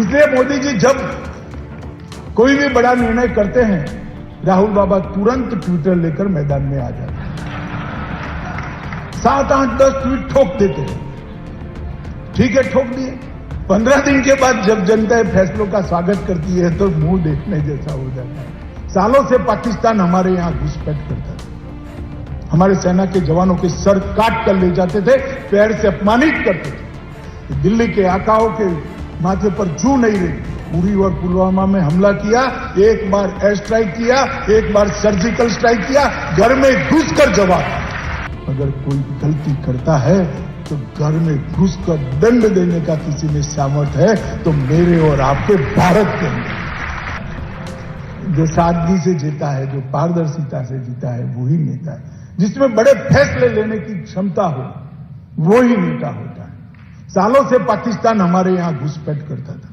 इसलिए मोदी जी जब कोई भी बड़ा निर्णय करते हैं, राहुल बाबा तुरंत ट्विटर लेकर मैदान में आ जाते हैं। 7, 8, 10 ट्वीट ठोक देते हैं। ठीक है, ठोक दिए। 15 दिन के बाद जब जनता फैसलों का स्वागत करती है तो मुंह देखने जैसा हो जाता है। सालों से पाकिस्तान हमारे यहां घुसपैठ करता था। हमारे सेना के जवानों के सर काट कर ले जाते थे, पैर से अपमानित करते थे। दिल्ली के आकाओं के माथे पर जू नहीं रही। उरी और पुलवामा में हमला किया, एक बार एयर स्ट्राइक किया, एक बार सर्जिकल स्ट्राइक किया, घर में घुसकर जवाब। अगर कोई गलती करता है तो घर में घुसकर दंड देने का किसी में सामर्थ्य है तो मेरे और आपके भारत के अंदर। जो सादगी से जीता है, जो पारदर्शिता से जीता है, वही नेता है। जिसमें बड़े फैसले लेने की क्षमता हो, वो ही नेता होता है। सालों से पाकिस्तान हमारे यहां घुसपैठ करता था।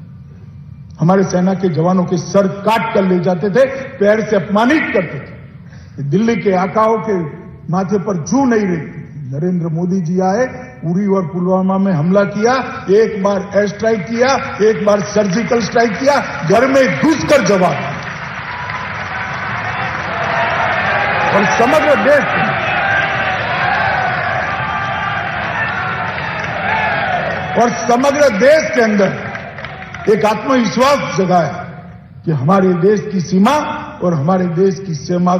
हमारे सेना के जवानों के सर काट कर ले जाते थे, पैर से अपमानित करते थे। दिल्ली के आकाओं के माथे पर जू नहीं रही। नरेंद्र मोदी जी आए, उरी और पुलवामा में हमला किया, एक बार एयर स्ट्राइक किया, एक बार सर्जिकल स्ट्राइक किया, घर में घुसकर जवाब। और समग्र देश के अंदर एक आत्मविश्वास जगाया कि हमारे देश की सीमा और हमारे देश की सेना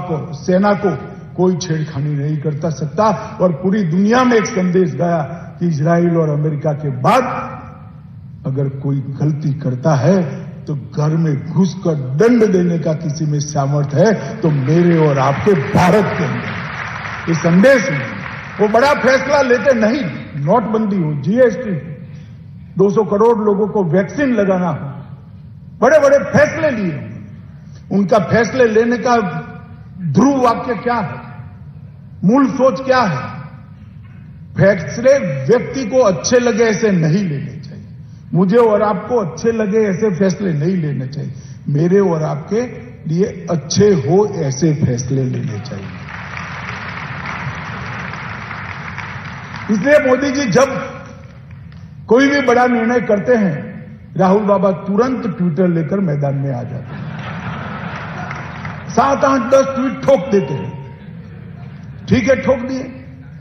को कोई छेड़खानी नहीं करता सकता। और पूरी दुनिया में एक संदेश गया कि इजराइल और अमेरिका के बाद अगर कोई गलती करता है तो घर में घुसकर दंड देने का किसी में सामर्थ्य है तो मेरे और आपके भारत के अंदर। ये संदेश है। वो बड़ा फैसला लेते नहीं, नोटबंदी हो, जीएसटी, 200 करोड़ लोगों को वैक्सीन लगाना हो, बड़े बड़े फैसले लिए। उनका फैसले लेने का ध्रुव वाक्य क्या है, मूल सोच क्या है? फैसले व्यक्ति को अच्छे लगे ऐसे नहीं लेने चाहिए। मुझे और आपको अच्छे लगे ऐसे फैसले नहीं लेने चाहिए। मेरे और आपके लिए अच्छे हो ऐसे फैसले लेने चाहिए। इसलिए मोदी जी जब कोई भी बड़ा निर्णय करते हैं, राहुल बाबा तुरंत ट्विटर लेकर मैदान में आ जाते हैं। 7, 8, 10 ट्वीट ठोक देते हैं। ठीक है, ठोक दिए।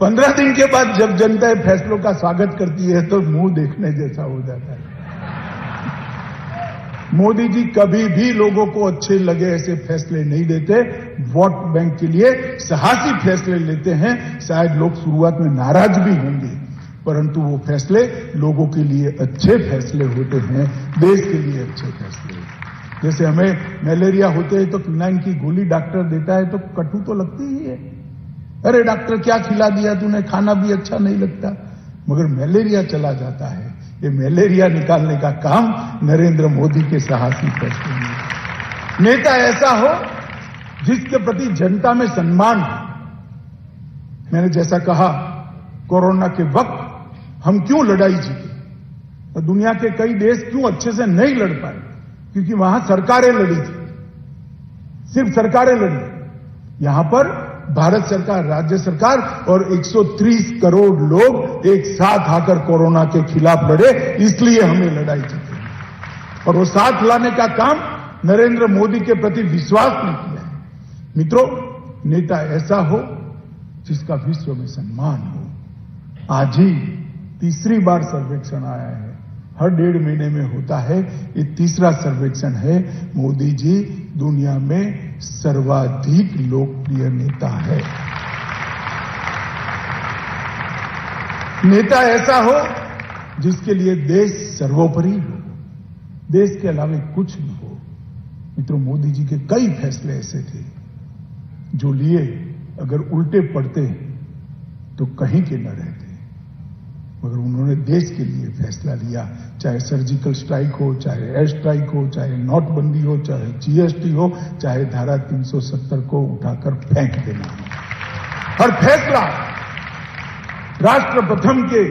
15 दिन के बाद जब जनता फैसलों का स्वागत करती है तो मुंह देखने जैसा हो जाता है। मोदी जी कभी भी लोगों को अच्छे लगे ऐसे फैसले नहीं देते। वोट बैंक के लिए साहसी फैसले लेते हैं। शायद लोग शुरुआत में नाराज भी होंगे, परंतु वो फैसले लोगों के लिए अच्छे फैसले होते हैं, देश के लिए अच्छे फैसले। जैसे हमें मलेरिया होते है तो क्विनाइन की गोली डॉक्टर देता है तो कटु तो लगती ही है। अरे डॉक्टर क्या खिला दिया तूने, खाना भी अच्छा नहीं लगता। मगर मलेरिया चला जाता है। ये मलेरिया निकालने का काम नरेंद्र मोदी के साहसी फैसले में। नेता ऐसा हो जिसके प्रति जनता में सम्मान हो। मैंने जैसा कहा, कोरोना के वक्त हम क्यों लड़ाई जीते और दुनिया के कई देश क्यों अच्छे से नहीं लड़ पाए, क्योंकि वहां सरकारें लड़ी थी, सिर्फ सरकारें लड़ी। यहां पर भारत सरकार, राज्य सरकार और 130 करोड़ लोग एक साथ आकर कोरोना के खिलाफ लड़े, इसलिए हमें लड़ाई जीती। और वो साथ लाने का काम नरेंद्र मोदी के प्रति विश्वास ने किया है। मित्रों, नेता ऐसा हो जिसका विश्व में सम्मान हो। आज ही तीसरी बार सर्वेक्षण आया है, हर 1.5 महीने में होता है। ये तीसरा सर्वेक्षण है। मोदी जी दुनिया में सर्वाधिक लोकप्रिय नेता है। नेता ऐसा हो जिसके लिए देश सर्वोपरि हो, देश के अलावा कुछ न हो। मित्रों, मोदी जी के कई फैसले ऐसे थे जो लिए अगर उल्टे पड़ते तो कहीं के न रहते, मगर उन्होंने देश के लिए फैसला लिया। चाहे सर्जिकल स्ट्राइक हो, चाहे एयर स्ट्राइक हो, चाहे नोटबंदी हो, चाहे जीएसटी हो, चाहे धारा 370 को उठाकर फेंक देना हो। हर फैसला राष्ट्र प्रथम के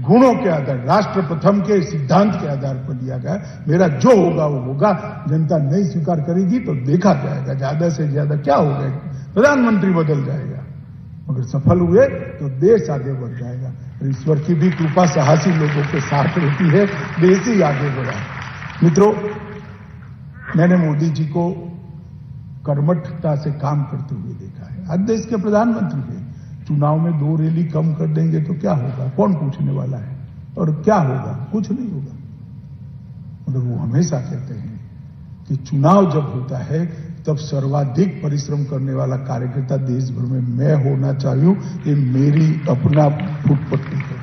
गुणों के आधार, राष्ट्र प्रथम के सिद्धांत के आधार पर लिया गया। मेरा जो होगा वो होगा, जनता नहीं स्वीकार करेगी तो देखा जाएगा। ज्यादा से ज्यादा क्या होगा, प्रधानमंत्री बदल जाएगा, मगर सफल हुए तो देश आगे बढ़ जाएगा। ईश्वर की भी कृपा साहसी लोगों के साथ रहती है, देश ही आगे बढ़ा। मित्रों, मैंने मोदी जी को कर्मठता से काम करते हुए देखा है। आज देश के प्रधानमंत्री हैं, चुनाव में 2 रैली कम कर देंगे तो क्या होगा, कौन पूछने वाला है, और क्या होगा, कुछ नहीं होगा। मगर वो हमेशा कहते हैं कि चुनाव जब होता है तब सर्वाधिक परिश्रम करने वाला कार्यकर्ता देश भर में मैं होना चाहिए, ये मेरी अपना फुटपट्टी है।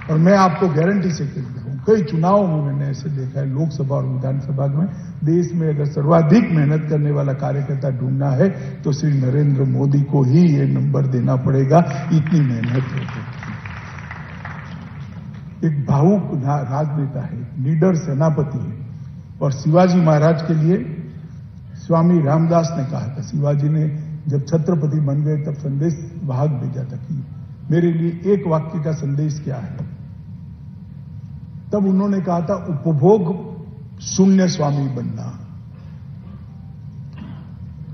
और मैं आपको गारंटी से कहता हूं, कई चुनावों में मैंने ऐसे देखा है, लोकसभा और विधानसभा में, देश में अगर सर्वाधिक मेहनत करने वाला कार्यकर्ता ढूंढना है तो श्री नरेंद्र मोदी को ही ये नंबर देना पड़ेगा, इतनी मेहनत है। एक भावुक राजनेता है, लीडर, सेनापति है। और शिवाजी महाराज के लिए स्वामी रामदास ने कहा था, शिवाजी ने जब छत्रपति बन गए तब संदेश वाहक भेजा था कि मेरे लिए एक वाक्य का संदेश क्या है। तब उन्होंने कहा था, उपभोग शून्य स्वामी बनना।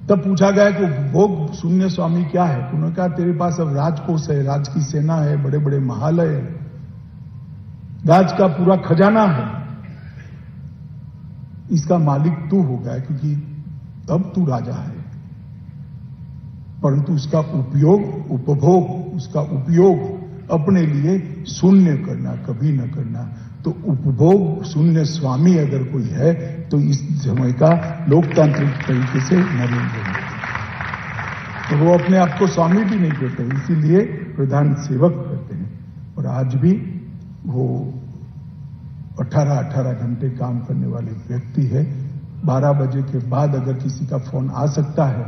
तब पूछा गया कि उपभोग शून्य स्वामी क्या है, तो उन्होंने कहा तेरे पास अब राजकोष है, राज की सेना है, बड़े बड़े महालय है, राज का पूरा खजाना है, इसका मालिक तू हो गया क्योंकि अब तू राजा है। परंतु उसका उपयोग, उपभोग, उसका उपयोग अपने लिए शून्य करना, कभी न करना। तो उपभोग शून्य स्वामी अगर कोई है तो इस समय का लोकतांत्रिक तरीके से नरेंद्र मोदी। तो वो अपने आप को स्वामी भी नहीं कहते, इसीलिए प्रधान सेवक कहते हैं। और आज भी वो 18 घंटे काम करने वाले व्यक्ति है। 12 बजे के बाद अगर किसी का फोन आ सकता है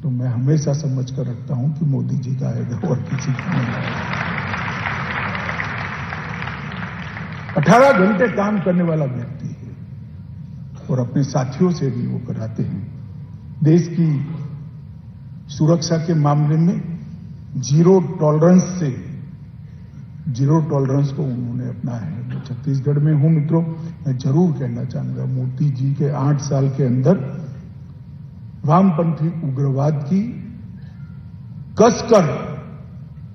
तो मैं हमेशा समझ कर रखता हूं कि मोदी जी का आएगा और किसी का नहीं आएगा। 18 घंटे काम करने वाला व्यक्ति है और अपने साथियों से भी वो कराते हैं। देश की सुरक्षा के मामले में जीरो टॉलरेंस को उन्होंने अपनाया है। मैं छत्तीसगढ़ में हूं मित्रों, मैं जरूर कहना चाहूंगा, मोदी जी के 8 साल के अंदर वामपंथी उग्रवाद की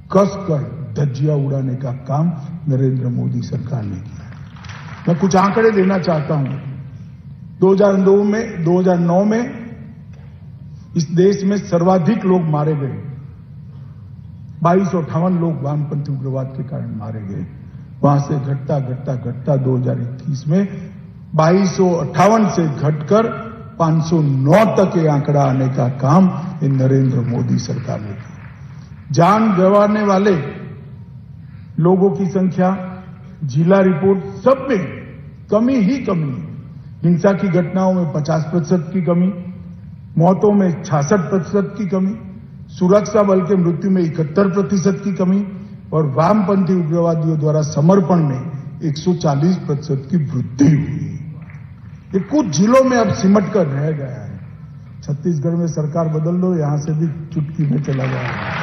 कसकर धज्जियां उड़ाने का काम नरेंद्र मोदी सरकार ने किया। मैं कुछ आंकड़े देना चाहता हूं। 2009 में इस देश में सर्वाधिक लोग मारे गए, 2258 लोग वामपंथी उग्रवाद के कारण मारे गए। वहां से घटता 2021 में 2258 से घटकर 509 तक ये आंकड़ा आने का काम ये नरेंद्र मोदी सरकार ने किया। जान गंवाने वाले लोगों की संख्या, जिला रिपोर्ट, सब में कमी ही कमी है। हिंसा की घटनाओं में 50% की कमी, मौतों में 66% की कमी, सुरक्षा बल के मृत्यु में 71% की कमी और वामपंथी उग्रवादियों द्वारा समर्पण में 140% की वृद्धि हुई। ये कुछ जिलों में अब सिमट कर रह गया है। छत्तीसगढ़ में सरकार बदल लो, यहां से भी चुटकी में चला जाएगा।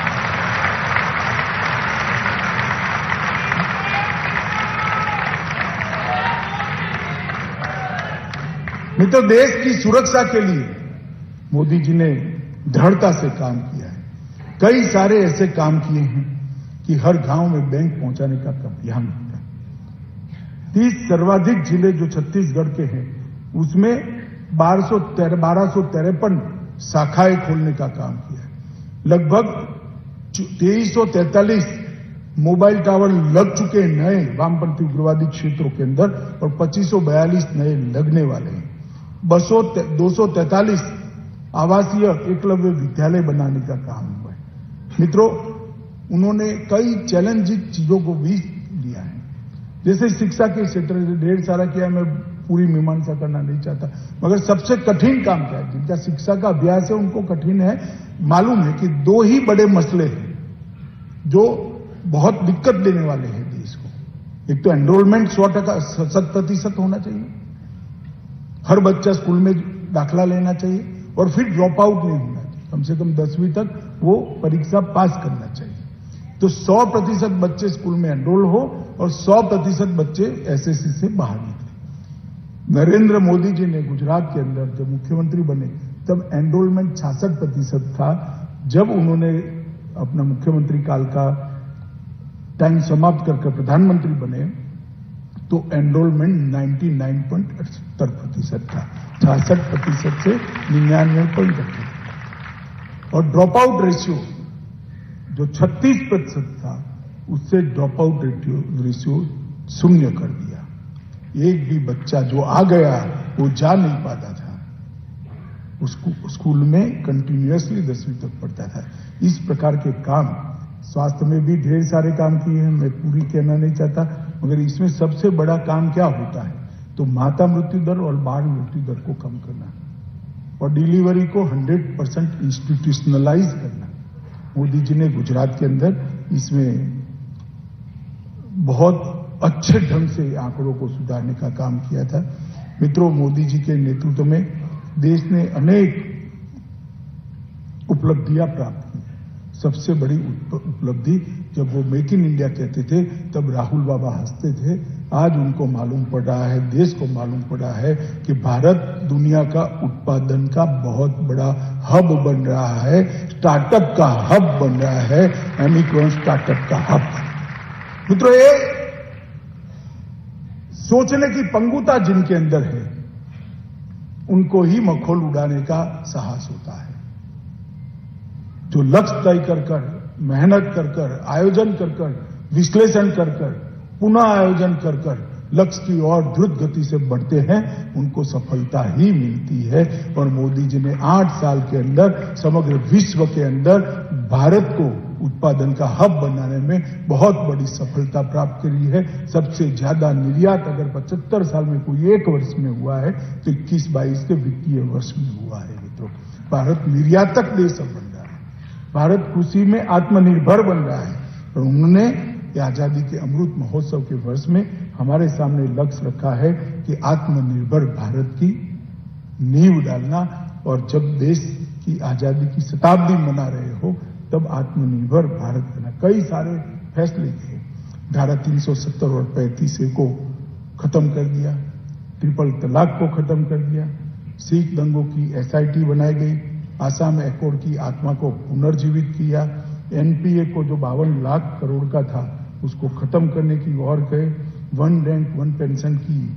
नहीं तो देश की सुरक्षा के लिए मोदी जी ने दृढ़ता से काम किया है। कई सारे ऐसे काम किए हैं कि हर गांव में बैंक पहुंचाने का अभियान होता है। 30 सर्वाधिक जिले जो छत्तीसगढ़ के हैं उसमें 1253 शाखाएं खोलने का काम किया है। लगभग 2343 मोबाइल टावर लग चुके हैं नए वामपंथी उग्रवादी क्षेत्रों के अंदर और 2542 नए लगने वाले हैं। 243 आवासीय एकलव्य विद्यालय बनाने का काम हुआ है। मित्रों, उन्होंने कई चैलेंजिंग चीजों को भी लिया है, जैसे शिक्षा के क्षेत्र में ढेर सारा किया। मैं पूरी मीमांसा करना नहीं चाहता, मगर सबसे कठिन काम क्या है, जिनका शिक्षा का अभ्यास है उनको कठिन है। मालूम है कि 2 ही बड़े मसले हैं जो बहुत दिक्कत देने वाले हैं देश को। एक तो एनरोलमेंट 100% होना चाहिए, हर बच्चा स्कूल में दाखिला लेना चाहिए और फिर ड्रॉप आउट नहीं होना चाहिए, कम से कम 10वीं तक वो परीक्षा पास करना चाहिए। तो 100% बच्चे स्कूल में एनरोल हो और 100% बच्चे एसएससी से बाहर निकले। नरेंद्र मोदी जी ने गुजरात के अंदर जब मुख्यमंत्री बने तब एनरोलमेंट 66% था। जब उन्होंने अपना मुख्यमंत्री काल का टाइम समाप्त करके प्रधानमंत्री बने तो एनरोलमेंट 99.78% था, 66% से 99.8%। और ड्रॉप आउट रेशियो जो 36% था, उससे ड्रॉप आउट रेशियो 0 कर दिया। एक भी बच्चा जो आ गया वो जा नहीं पाता था, उसको स्कूल में कंटिन्यूअसली 10वीं तक पढ़ता था। इस प्रकार के काम स्वास्थ्य में भी ढेर सारे काम किए हैं, मैं पूरी कहना नहीं चाहता, मगर इसमें सबसे बड़ा काम क्या होता है तो माता मृत्यु दर और बाल मृत्यु दर को कम करना और डिलीवरी को 100% इंस्टीट्यूशनलाइज करना। मोदी जी ने गुजरात के अंदर इसमें बहुत अच्छे ढंग से आंकड़ों को सुधारने का काम किया था। मित्रों, मोदी जी के नेतृत्व में देश ने अनेक उपलब्धियां प्राप्त की। सबसे बड़ी उपलब्धि जब वो मेक इन इंडिया कहते थे तब राहुल बाबा हंसते थे। आज उनको मालूम पड़ रहा है, देश को मालूम पड़ रहा है कि भारत दुनिया का उत्पादन का बहुत बड़ा हब बन रहा है, स्टार्टअप का हब बन रहा है, यूनिकॉर्न स्टार्टअप का हब। मित्रों, ये सोचने की पंगुता जिनके अंदर है उनको ही मखौल उड़ाने का साहस होता है। जो लक्ष्य तय कर मेहनत कर आयोजन कर विश्लेषण कर पुनः आयोजन कर लक्ष्य की ओर द्रुत गति से बढ़ते हैं, उनको सफलता ही मिलती है। और मोदी जी ने 8 साल के अंदर समग्र विश्व के अंदर भारत को उत्पादन का हब बनाने में बहुत बड़ी सफलता प्राप्त करी है। सबसे ज्यादा निर्यात अगर 75 साल में कोई एक वर्ष में हुआ है तो 21-22 के वित्तीय वर्ष में हुआ है। मित्रों, भारत निर्यातक देश बन रहा है, भारत कृषि में आत्मनिर्भर बन रहा है। और उन्होंने आजादी के अमृत महोत्सव के वर्ष में हमारे सामने लक्ष्य रखा है कि आत्मनिर्भर भारत की नींव डालना। और जब देश की आजादी की शताब्दी मना रहे हो तब आत्मनिर्भर भारत करना। कई सारे फैसले किए, धारा 370 और 35A को खत्म कर दिया, ट्रिपल तलाक को खत्म कर दिया, सिख दंगों की SIT बनाई गई, आसाम एकॉर्ड की आत्मा को पुनर्जीवित किया, NPA को जो 52 लाख करोड़ का था उसको खत्म करने की ओर गए, 1 रैंक 1 पेंशन की